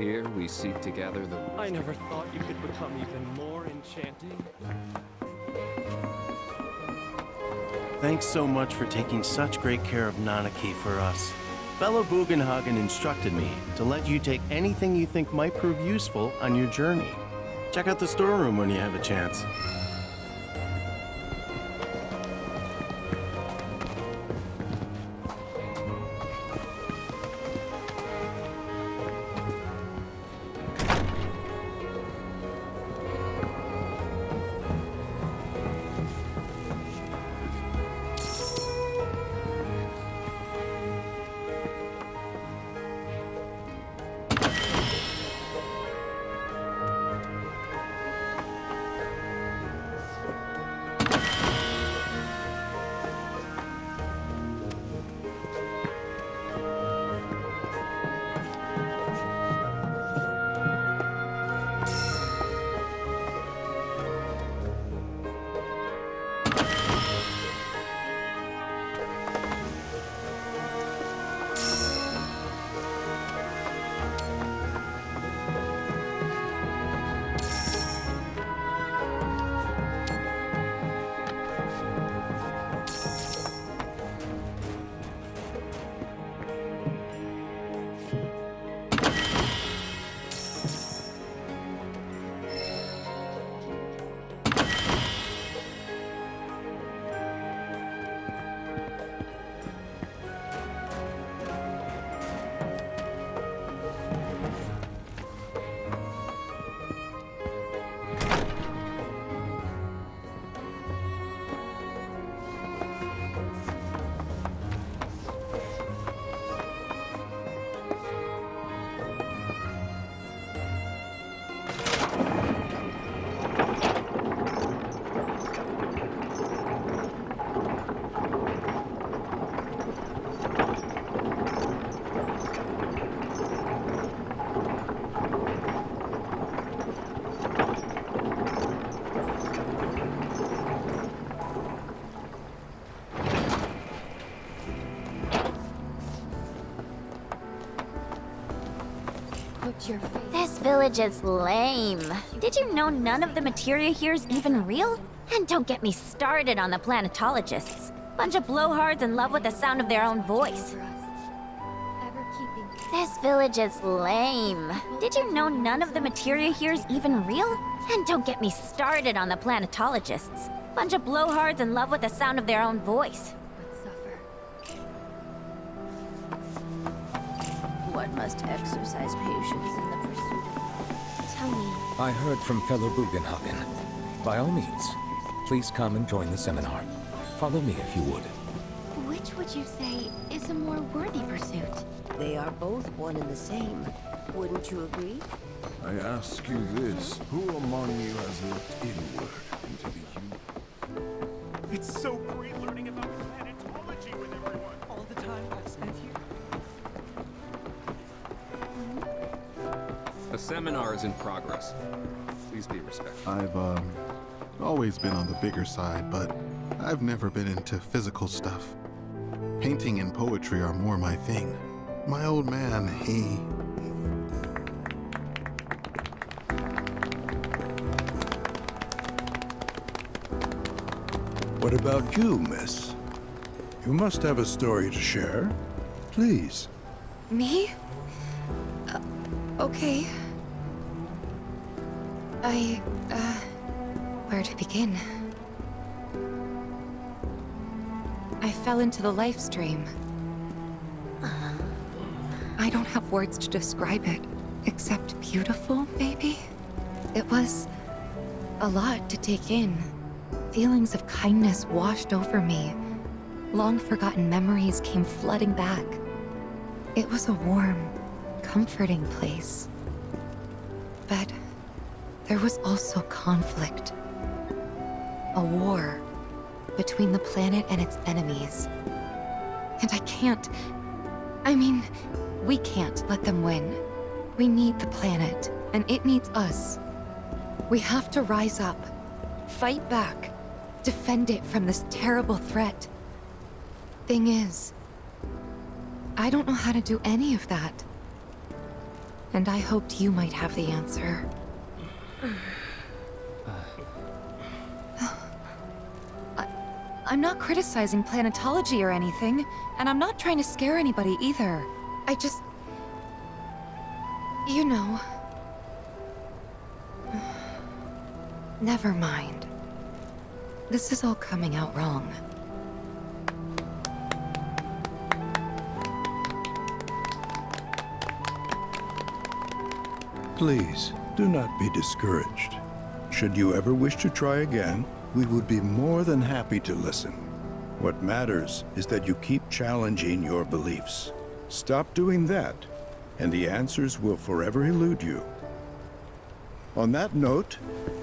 Here we seek to gather the... I never thought you could become even more enchanting. Thanks so much for taking such great care of Nanaki for us. Fellow Bugenhagen instructed me to let you take anything you think might prove useful on your journey. Check out the storeroom when you have a chance. This village is lame. Did you know none of the materia here is even real? And don't get me started on the planetologists. Bunch of blowhards in love with the sound of their own voice. This village is lame. Did you know none of the materia here is even real? And don't get me started on the planetologists. Bunch of blowhards in love with the sound of their own voice. One must exercise patience in the pursuit of... Tell me. I heard from fellow Bugenhagen. By all means, please come and join the seminar. Follow me if you would. Which would you say is a more worthy pursuit? They are both one and the same. Wouldn't you agree? I ask you this, who among you has looked inward into the human? It's so great learning about planetology with everyone. All the time I've spent here. A seminar is in progress. Please be respectful. I've, always been on the bigger side, but I've never been into physical stuff. Painting and poetry are more my thing. My old man, What about you, miss? You must have a story to share. Please. Me? Okay. Where to begin? I fell into the life stream. I don't have words to describe it, except beautiful, maybe? It was a lot to take in. Feelings of kindness washed over me. Long-forgotten memories came flooding back. It was a warm, comforting place. But there was also conflict. A war between the planet and its enemies. And we can't let them win. We need the planet, and it needs us. We have to rise up, fight back, defend it from this terrible threat. Thing is, I don't know how to do any of that. and I hoped you might have the answer. I'm not criticizing planetology or anything, and I'm not trying to scare anybody either. I just... You know... Never mind. This is all coming out wrong. Please, do not be discouraged. Should you ever wish to try again, we would be more than happy to listen. What matters is that you keep challenging your beliefs. Stop doing that, and the answers will forever elude you. On that note,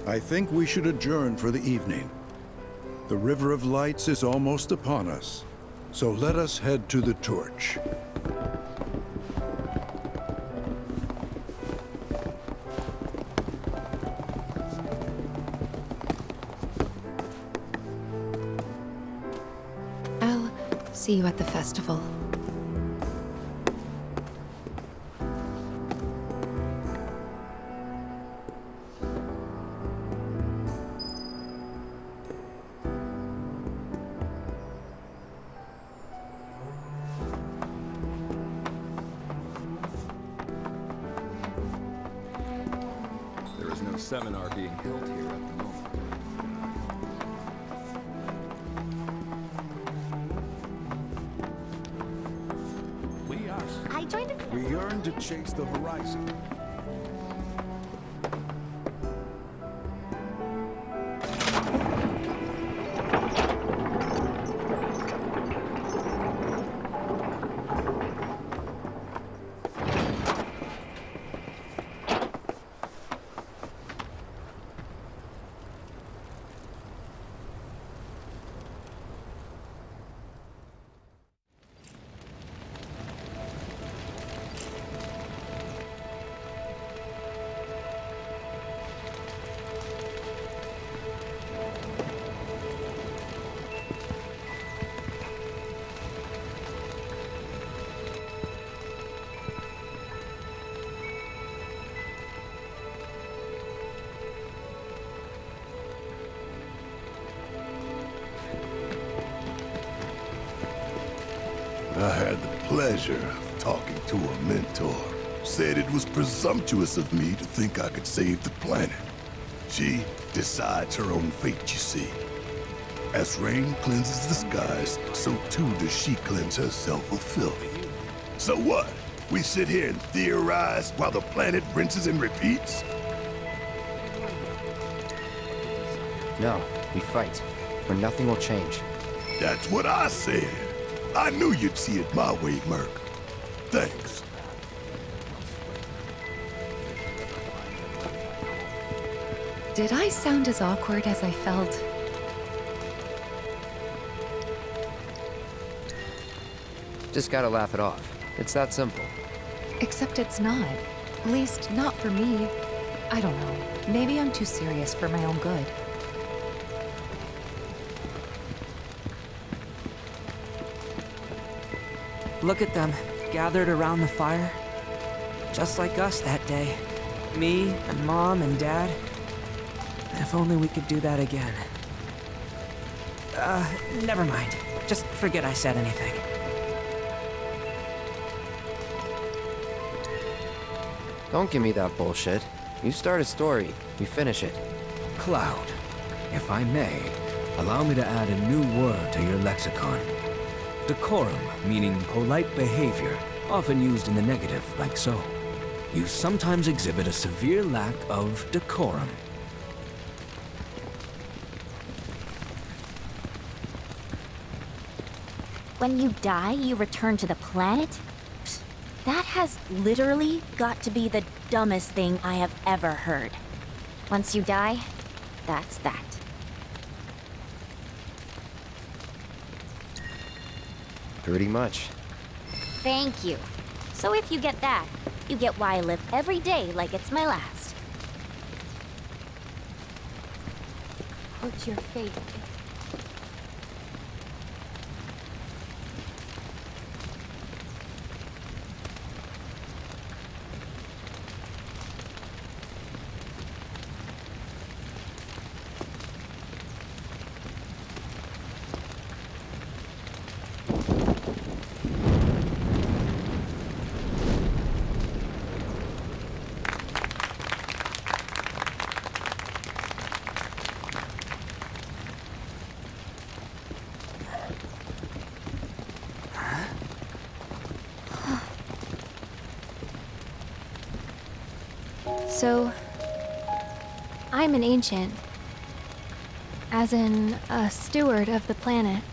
I think we should adjourn for the evening. The River of Lights is almost upon us, so let us head to the torch. I'll see you at the festival. There is no seminar being held here at the moment. I joined a... We yearn to chase the horizon. I had the pleasure of talking to a mentor. Said it was presumptuous of me to think I could save the planet. She decides her own fate, you see. As rain cleanses the skies, so too does she cleanse herself of filth. So what? We sit here and theorize while the planet rinses and repeats? No, we fight, or nothing will change. That's what I said. I knew you'd see it my way, Merc. Thanks. Did I sound as awkward as I felt? Just gotta laugh it off. It's that simple. Except it's not. At least, not for me. I don't know. Maybe I'm too serious for my own good. Look at them, gathered around the fire. Just like us that day. Me, and Mom, and Dad. If only we could do that again. Never mind. Just forget I said anything. Don't give me that bullshit. You start a story, you finish it. Cloud, if I may, allow me to add a new word to your lexicon. Decorum, meaning polite behavior, often used in the negative, like so. You sometimes exhibit a severe lack of decorum. When you die, you return to the planet? Psst, that has literally got to be the dumbest thing I have ever heard. Once you die, that's that. Pretty much. Thank you. So if you get that, you get why I live every day like it's my last. Put your faith in. So, I'm an ancient. As in, a steward of the planet.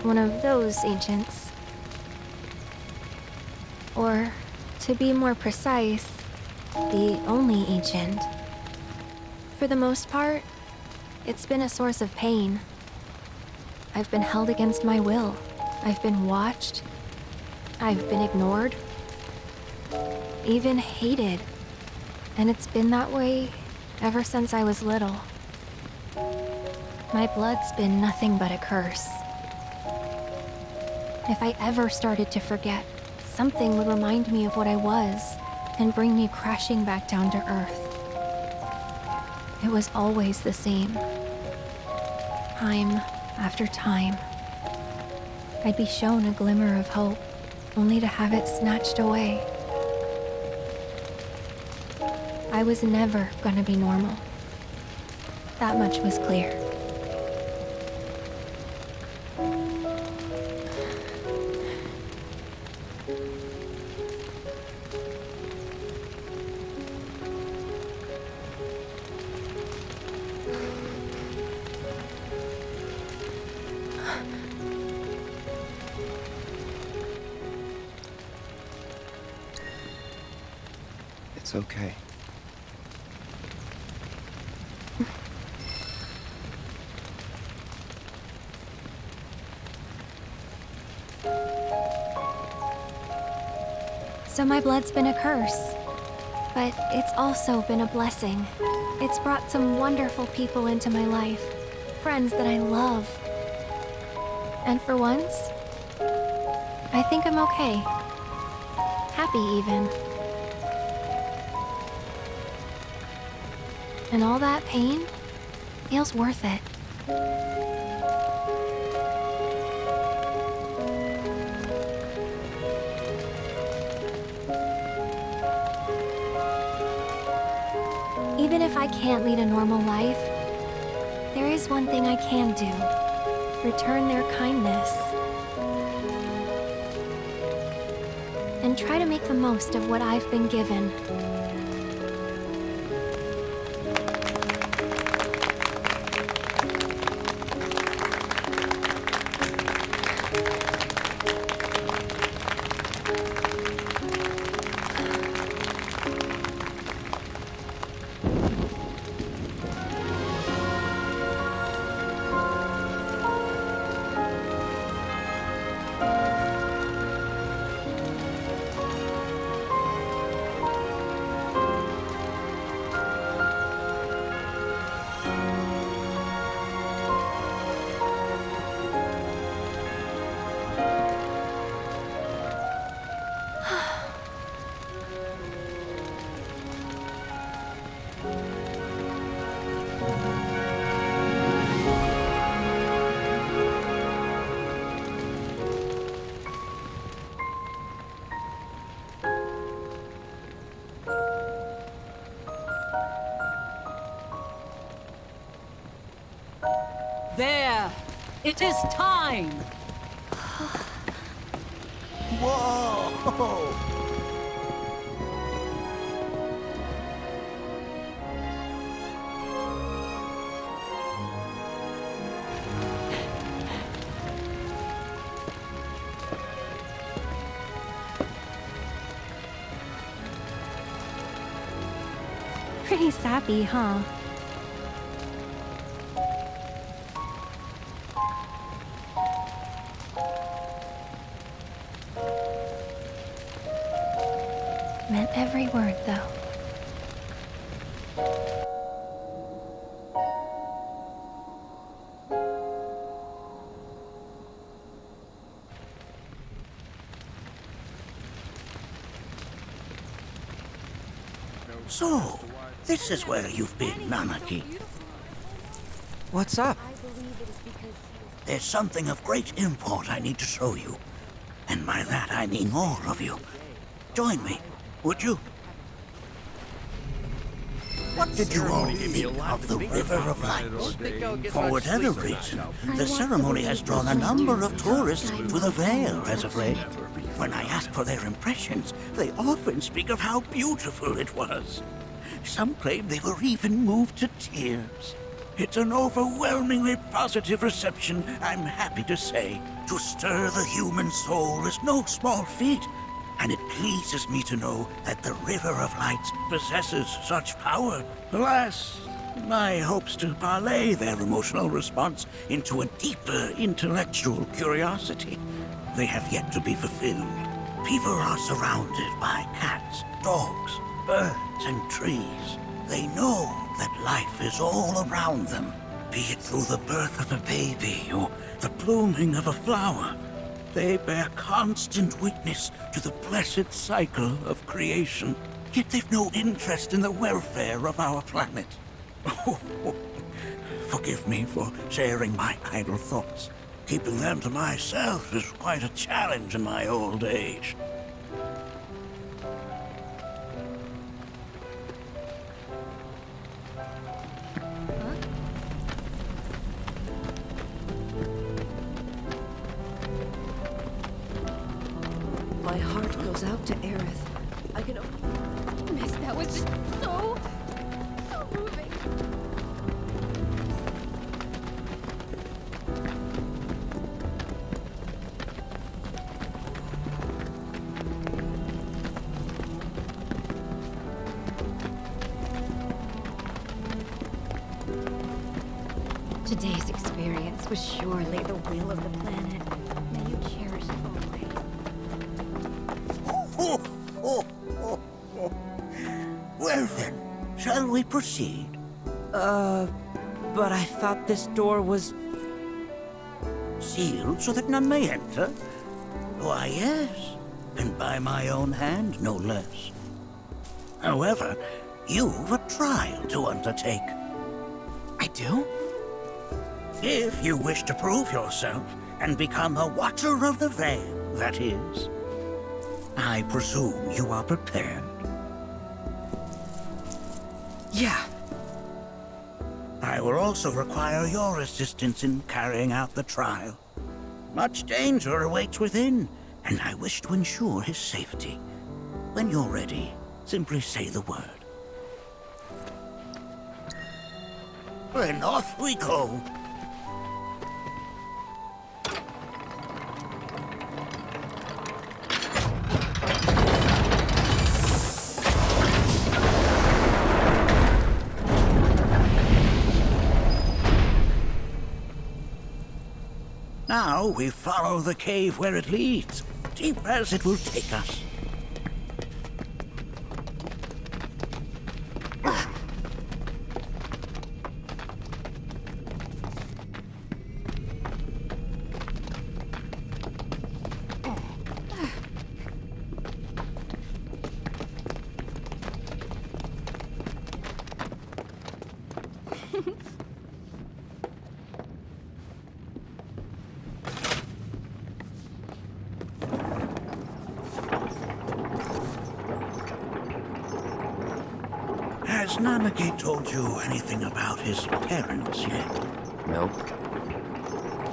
One of those ancients. Or, to be more precise, the only ancient. For the most part, it's been a source of pain. I've been held against my will. I've been watched. I've been ignored. Even hated. And it's been that way ever since I was little. My blood's been nothing but a curse. If I ever started to forget, something would remind me of what I was and bring me crashing back down to earth. It was always the same. Time after time. I'd be shown a glimmer of hope, only to have it snatched away. I was never gonna be normal. That much was clear. It's okay. So my blood's been a curse, but it's also been a blessing. It's brought some wonderful people into my life, friends that I love. And for once, I think I'm okay. Happy even. And all that pain feels worth it. Even if I can't lead a normal life, there is one thing I can do. Return their kindness. And try to make the most of what I've been given. There! It is time! Whoa! Pretty sappy, huh? Meant every word, though. So, this is where you've been, Nanaki. What's up? There's something of great import I need to show you. And by that I mean all of you. Join me, would you? What did you all think of the River of Lights? For whatever reason, the ceremony has drawn a number of tourists to the Vale as of late. When I ask for their impressions, they often speak of how beautiful it was. Some claim they were even moved to tears. It's an overwhelmingly positive reception, I'm happy to say. To stir the human soul is no small feat, and it pleases me to know that the River of Lights possesses such power. Alas, my hopes to parlay their emotional response into a deeper intellectual curiosity, they have yet to be fulfilled. People are surrounded by cats, dogs, birds, and trees. They know that life is all around them, be it through the birth of a baby or the blooming of a flower. They bear constant witness to the blessed cycle of creation, yet they've no interest in the welfare of our planet. Forgive me for sharing my idle thoughts. Keeping them to myself is quite a challenge in my old age. My heart goes out to Aerith. I can miss. That was just so moving. Today's experience was surely the will of the planet. May you cherish it always. Well then, shall we proceed? But I thought this door was... Sealed so that none may enter? Why, yes. And by my own hand, no less. However, you've a trial to undertake. I do? If you wish to prove yourself and become a Watcher of the Veil, that is. I presume you are prepared. Yeah. I will also require your assistance in carrying out the trial. Much danger awaits within, and I wish to ensure his safety. When you're ready, simply say the word. Then off we go. Now we follow the cave where it leads, deep as it will take us. Has Nanaki told you anything about his parents yet? Nope.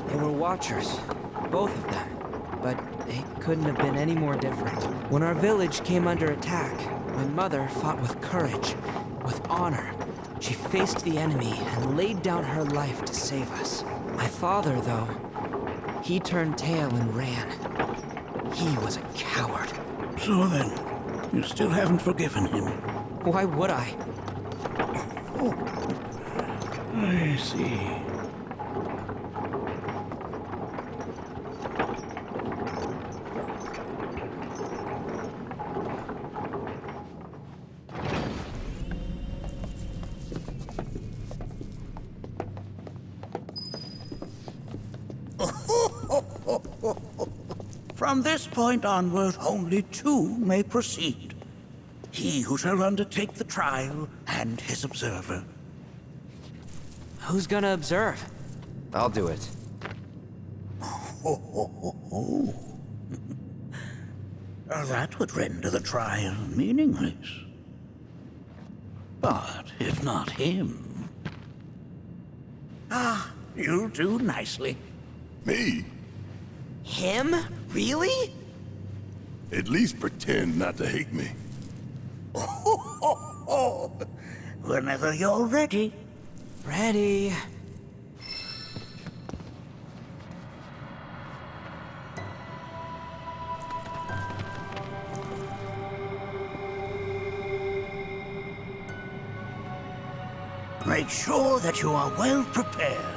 They were Watchers, both of them. But they couldn't have been any more different. When our village came under attack, my mother fought with courage, with honor. She faced the enemy and laid down her life to save us. My father, though, he turned tail and ran. He was a coward. So then, you still haven't forgiven him? Why would I? Oh, I see. From this point onward, only two may proceed. He who shall undertake the trial, and his observer. Who's gonna observe? I'll do it. That would render the trial meaningless. But if not him... Ah, you'll do nicely. Me? Him? Really? At least pretend not to hate me. Whenever you're ready. Ready. Make sure that you are well prepared.